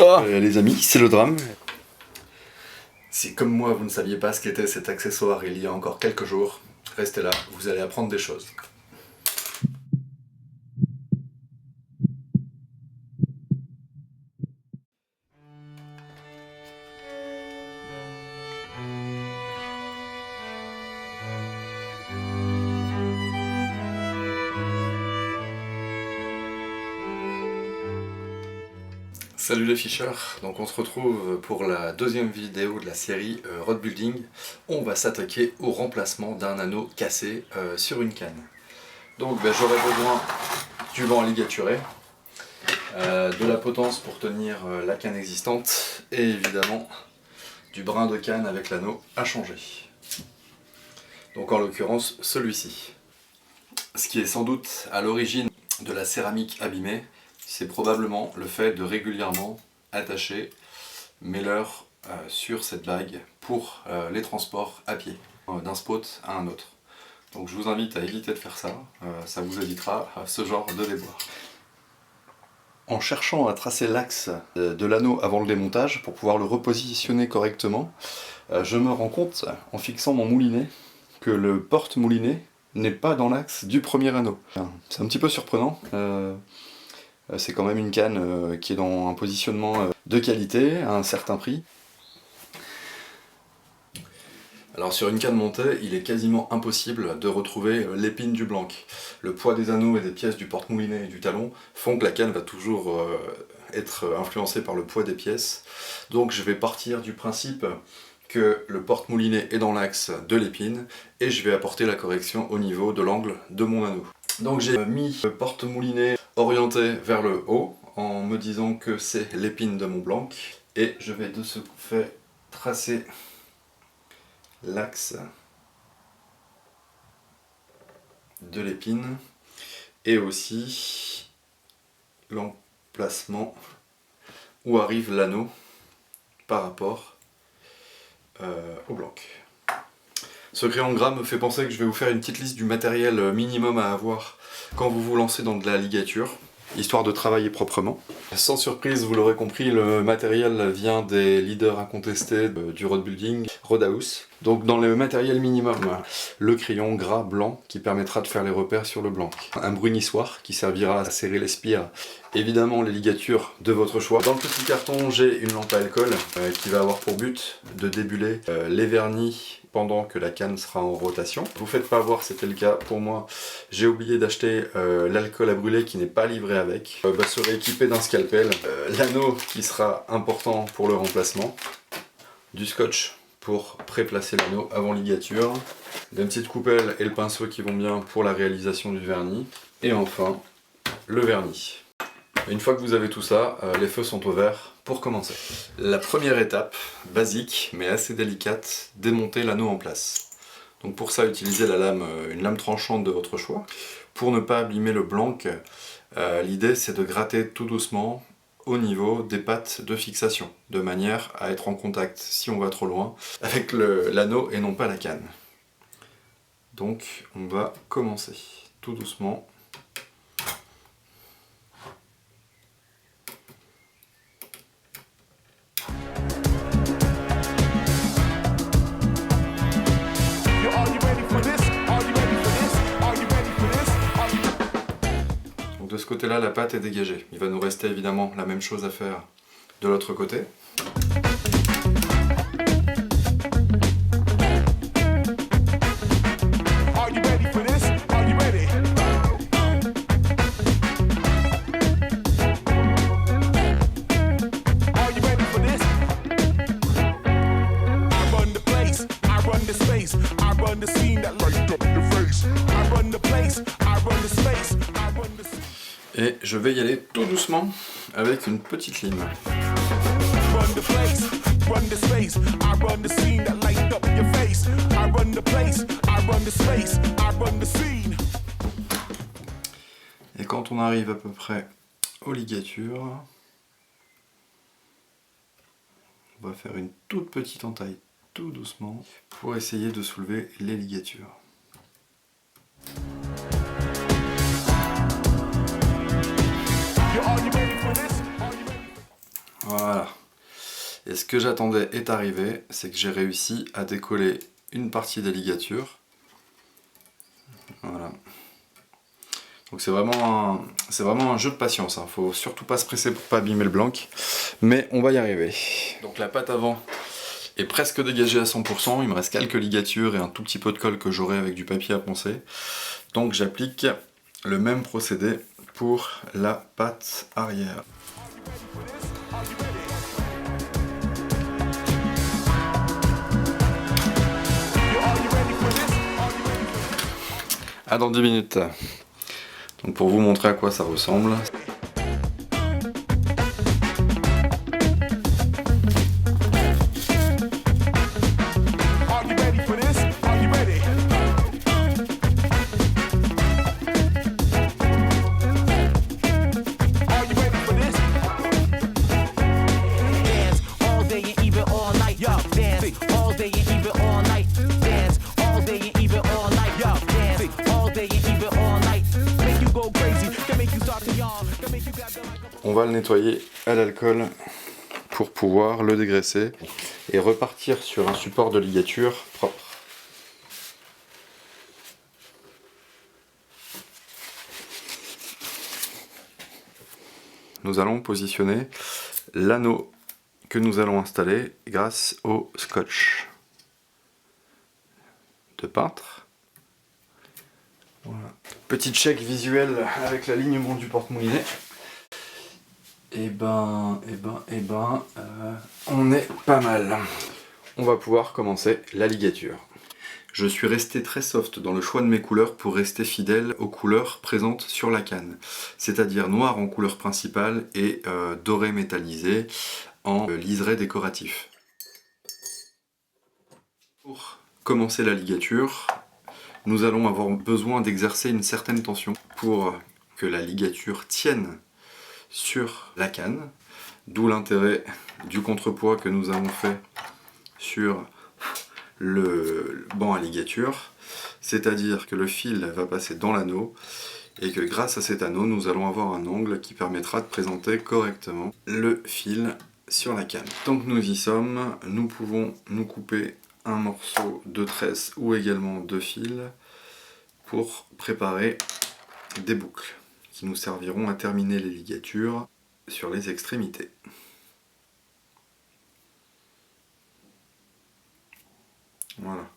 Les amis, c'est le drame. Si comme moi vous ne saviez pas ce qu'était cet accessoire il y a encore quelques jours, restez là, vous allez apprendre des choses. Salut les ficheurs, donc on se retrouve pour la deuxième vidéo de la série Road Building. On va s'attaquer au remplacement d'un anneau cassé sur une canne. Donc j'aurai besoin du banc ligaturé, de la potence pour tenir la canne existante et évidemment du brin de canne avec l'anneau à changer. Donc en l'occurrence celui-ci. Ce qui est sans doute à l'origine de la céramique abîmée, c'est probablement le fait de régulièrement attacher mes leurres sur cette bague pour les transports à pied, d'un spot à un autre. Donc je vous invite à éviter de faire ça, ça vous évitera ce genre de déboire. En cherchant à tracer l'axe de l'anneau avant le démontage pour pouvoir le repositionner correctement, je me rends compte, en fixant mon moulinet, que le porte-moulinet n'est pas dans l'axe du premier anneau. C'est un petit peu surprenant. C'est quand même une canne qui est dans un positionnement de qualité, à un certain prix. Alors sur une canne montée, il est quasiment impossible de retrouver l'épine du blanc. Le poids des anneaux et des pièces du porte-moulinet et du talon font que la canne va toujours être influencée par le poids des pièces. Donc je vais partir du principe que le porte-moulinet est dans l'axe de l'épine et je vais apporter la correction au niveau de l'angle de mon anneau. Donc j'ai mis le porte-moulinet orienté vers le haut en me disant que c'est l'épine de mon blanc et je vais de ce fait tracer l'axe de l'épine et aussi l'emplacement où arrive l'anneau par rapport au blanc. Ce crayon gras me fait penser que je vais vous faire une petite liste du matériel minimum à avoir quand vous vous lancez dans de la ligature, histoire de travailler proprement. Sans surprise, vous l'aurez compris, le matériel vient des leaders incontestés du road building, Roadhouse. Donc dans le matériel minimum, le crayon gras blanc qui permettra de faire les repères sur le blanc. Un brunissoir qui servira à serrer les spires. Évidemment les ligatures de votre choix. Dans le petit carton, j'ai une lampe à alcool qui va avoir pour but de débuller les vernis pendant que la canne sera en rotation. Vous faites pas avoir, c'était le cas pour moi. J'ai oublié d'acheter l'alcool à brûler qui n'est pas livré avec. Serai équipé d'un scalpel, l'anneau qui sera important pour le remplacement, du scotch pour préplacer l'anneau avant ligature, une petite coupelle et le pinceau qui vont bien pour la réalisation du vernis, et enfin le vernis. Une fois que vous avez tout ça, les feux sont au vert pour commencer. La première étape, basique mais assez délicate, démonter l'anneau en place. Donc pour ça, utilisez la lame, une lame tranchante de votre choix. Pour ne pas abîmer le blanc, l'idée c'est de gratter tout doucement au niveau des pattes de fixation, de manière à être en contact, si on va trop loin, avec l'anneau et non pas la canne. Donc on va commencer tout doucement. De ce côté-là, la pâte est dégagée. Il va nous rester évidemment la même chose à faire de l'autre côté. Et je vais y aller tout doucement avec une petite lime. Et quand on arrive à peu près aux ligatures, on va faire une toute petite entaille tout doucement pour essayer de soulever les ligatures. Voilà. Et ce que j'attendais est arrivé, c'est que j'ai réussi à décoller une partie des ligatures. Voilà. Donc c'est vraiment un jeu de patience, hein. Faut surtout pas se presser pour pas abîmer le blanc, mais on va y arriver. Donc la pâte avant est presque dégagée à 100%, il me reste quelques ligatures et un tout petit peu de colle que j'aurai avec du papier à poncer. Donc j'applique le même procédé pour la pâte arrière. À dans 10 minutes. Donc pour vous montrer à quoi ça ressemble. On va le nettoyer à l'alcool pour pouvoir le dégraisser et repartir sur un support de ligature propre. Nous allons positionner l'anneau que nous allons installer grâce au scotch de peintre. Voilà. Petit check visuel avec l'alignement du porte-moulinet. On est pas mal. On va pouvoir commencer la ligature. Je suis resté très soft dans le choix de mes couleurs pour rester fidèle aux couleurs présentes sur la canne. C'est-à-dire noir en couleur principale et doré métallisé en liseré décoratif. Pour commencer la ligature, nous allons avoir besoin d'exercer une certaine tension pour que la ligature tienne sur la canne, d'où l'intérêt du contrepoids que nous avons fait sur le banc à ligature, c'est-à-dire que le fil va passer dans l'anneau et que grâce à cet anneau nous allons avoir un angle qui permettra de présenter correctement le fil sur la canne. Tant que nous y sommes, nous pouvons nous couper un morceau de tresse ou également de fil pour préparer des boucles qui nous serviront à terminer les ligatures sur les extrémités. Voilà.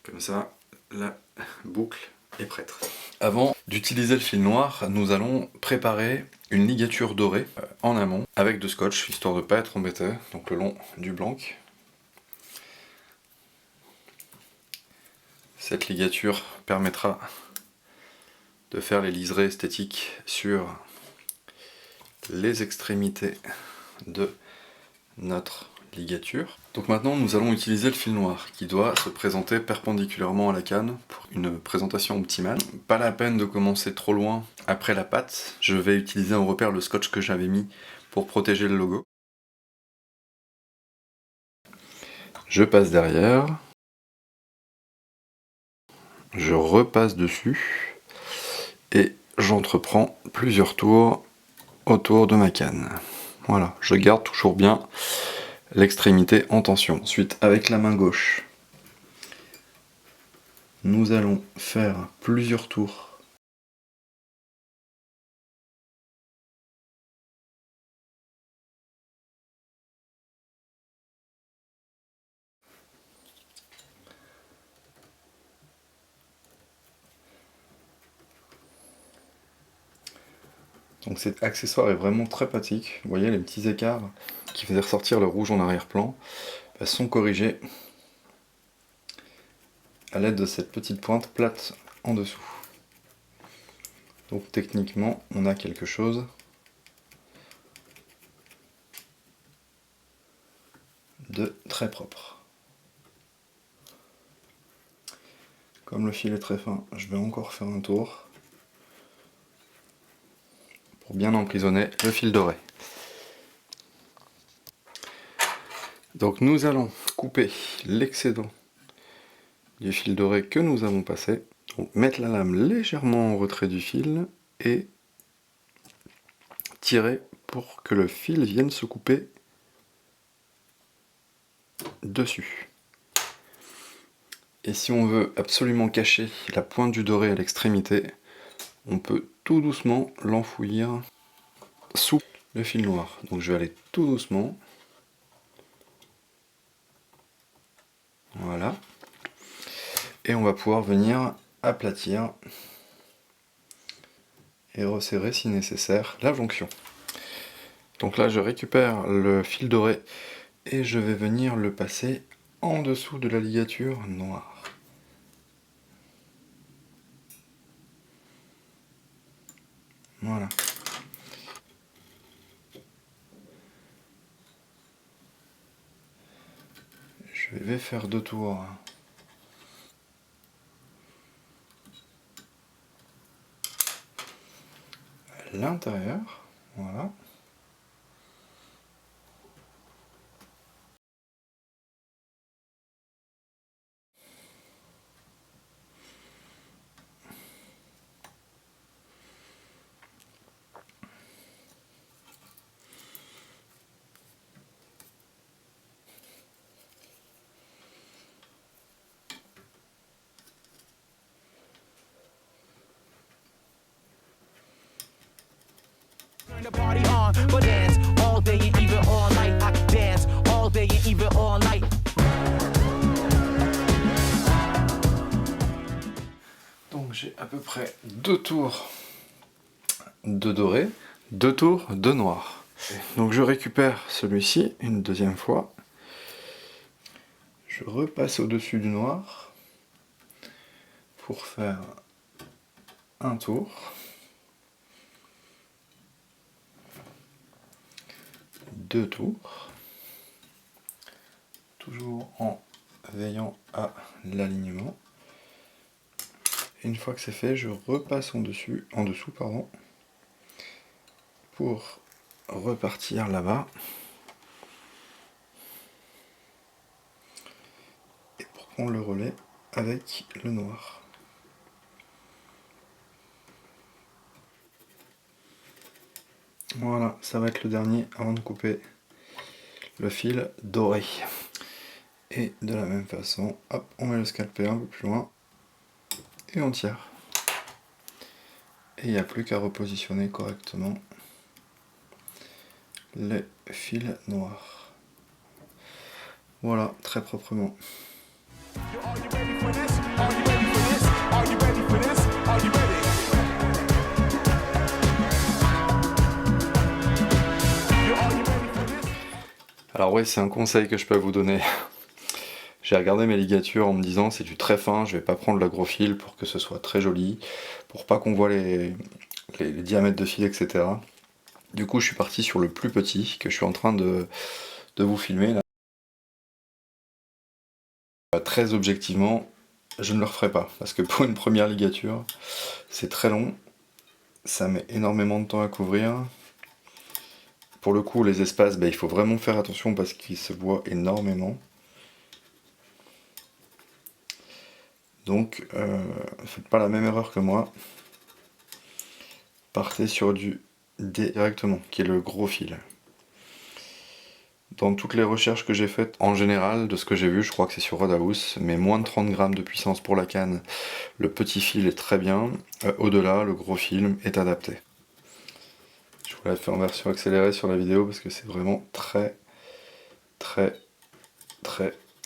Comme ça, la boucle est prête. Avant d'utiliser le fil noir, nous allons préparer une ligature dorée en amont avec de scotch, histoire de ne pas être embêté, donc le long du blanc. Cette ligature permettra de faire les liserés esthétiques sur les extrémités de notre ligature. Donc maintenant nous allons utiliser le fil noir qui doit se présenter perpendiculairement à la canne pour une présentation optimale. Pas la peine de commencer trop loin après la pâte, je vais utiliser en repère le scotch que j'avais mis pour protéger le logo. Je passe derrière, je repasse dessus et j'entreprends plusieurs tours autour de ma canne. Voilà, je garde toujours bien l'extrémité en tension. Ensuite, avec la main gauche, nous allons faire plusieurs tours donc cet accessoire est vraiment très pratique. Vous voyez les petits écarts qui faisaient ressortir le rouge en arrière-plan sont corrigés à l'aide de cette petite pointe plate en dessous. Donc techniquement on a quelque chose de très propre. Comme le fil est très fin, je vais encore faire un tour pour bien emprisonner le fil doré. Donc nous allons couper l'excédent du fil doré que nous avons passé. Donc mettre la lame légèrement en retrait du fil et tirer pour que le fil vienne se couper dessus. Et si on veut absolument cacher la pointe du doré à l'extrémité, on peut tout doucement l'enfouir sous le fil noir. Donc je vais aller tout doucement. Voilà. Et on va pouvoir venir aplatir et resserrer si nécessaire la jonction. Donc là je récupère le fil doré et je vais venir le passer en dessous de la ligature noire. Voilà. Je vais faire 2 tours à l'intérieur. Voilà. The party on, but dance all day and even all night. I can dance all day and even all night. Donc j'ai à peu près 2 tours de doré, 2 tours de noir. Donc je récupère celui-ci une deuxième fois. Je repasse au-dessus du noir pour faire un tour. 2 tours. Toujours en veillant à l'alignement. Une fois que c'est fait, je repasse en dessous, pour repartir là-bas et pour prendre le relais avec le noir. Voilà, ça va être le dernier avant de couper le fil doré. Et de la même façon, hop, on met le scalpel un peu plus loin et on tire. Et il n'y a plus qu'à repositionner correctement les fils noirs. Voilà, très proprement. Alors oui, c'est un conseil que je peux vous donner. J'ai regardé mes ligatures en me disant c'est du très fin, je vais pas prendre le gros fil pour que ce soit très joli, pour pas qu'on voit les diamètres de fil, etc. Du coup je suis parti sur le plus petit que je suis en train de vous filmer là. Très objectivement, je ne le referai pas, parce que pour une première ligature, c'est très long, ça met énormément de temps à couvrir. Pour le coup, les espaces, il faut vraiment faire attention parce qu'ils se voient énormément. Donc, faites pas la même erreur que moi. Partez sur du D directement, qui est le gros fil. Dans toutes les recherches que j'ai faites, en général, de ce que j'ai vu, je crois que c'est sur Roadhouse, mais moins de 30 grammes de puissance pour la canne, le petit fil est très bien. Au-delà, le gros fil est adapté. Je vous l'ai fait en version accélérée sur la vidéo parce que c'est vraiment très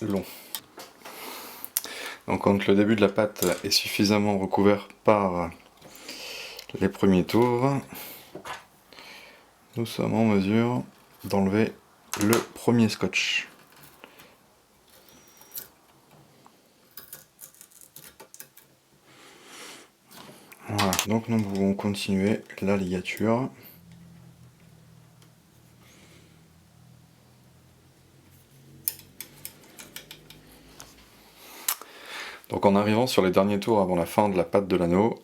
long. Donc quand le début de la pâte est suffisamment recouvert par les premiers tours, nous sommes en mesure d'enlever le premier scotch. Voilà, donc nous pouvons continuer la ligature. Donc en arrivant sur les derniers tours avant la fin de la pâte de l'anneau,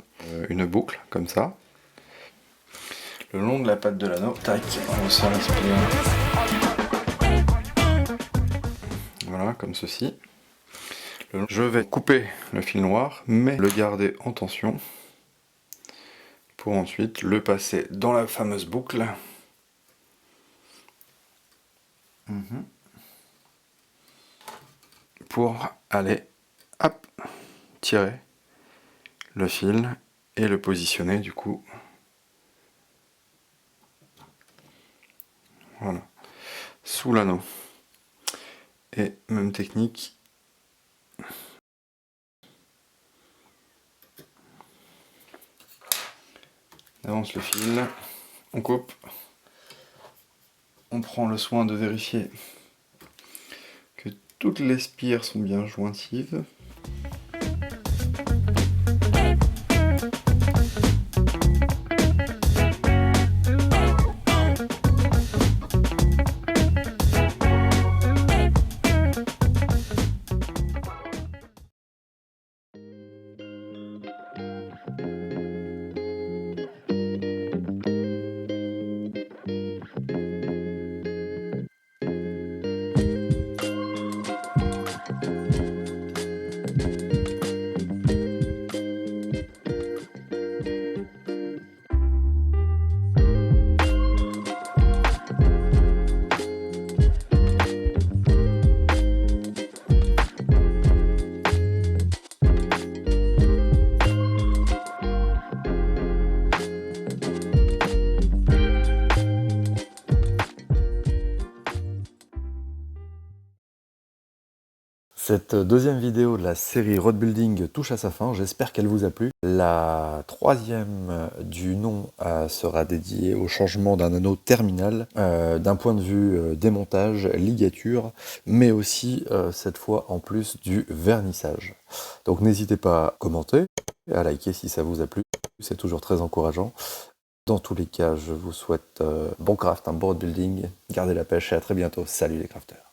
une boucle comme ça. Le long de la pâte de l'anneau, tac, on resserre la spirale. Voilà, comme ceci. Je vais couper le fil noir, mais le garder en tension pour ensuite le passer dans la fameuse boucle. pour aller hop, tirer le fil et le positionner du coup. Voilà, sous l'anneau. Et même technique. On avance le fil, on coupe, on prend le soin de vérifier que toutes les spires sont bien jointives. Cette deuxième vidéo de la série Road Building touche à sa fin, j'espère qu'elle vous a plu. La troisième du nom sera dédiée au changement d'un anneau terminal, d'un point de vue démontage, ligature, mais aussi cette fois en plus du vernissage. Donc n'hésitez pas à commenter, à liker si ça vous a plu, c'est toujours très encourageant. Dans tous les cas, je vous souhaite bon craft, un bon road building, gardez la pêche et à très bientôt. Salut les crafters.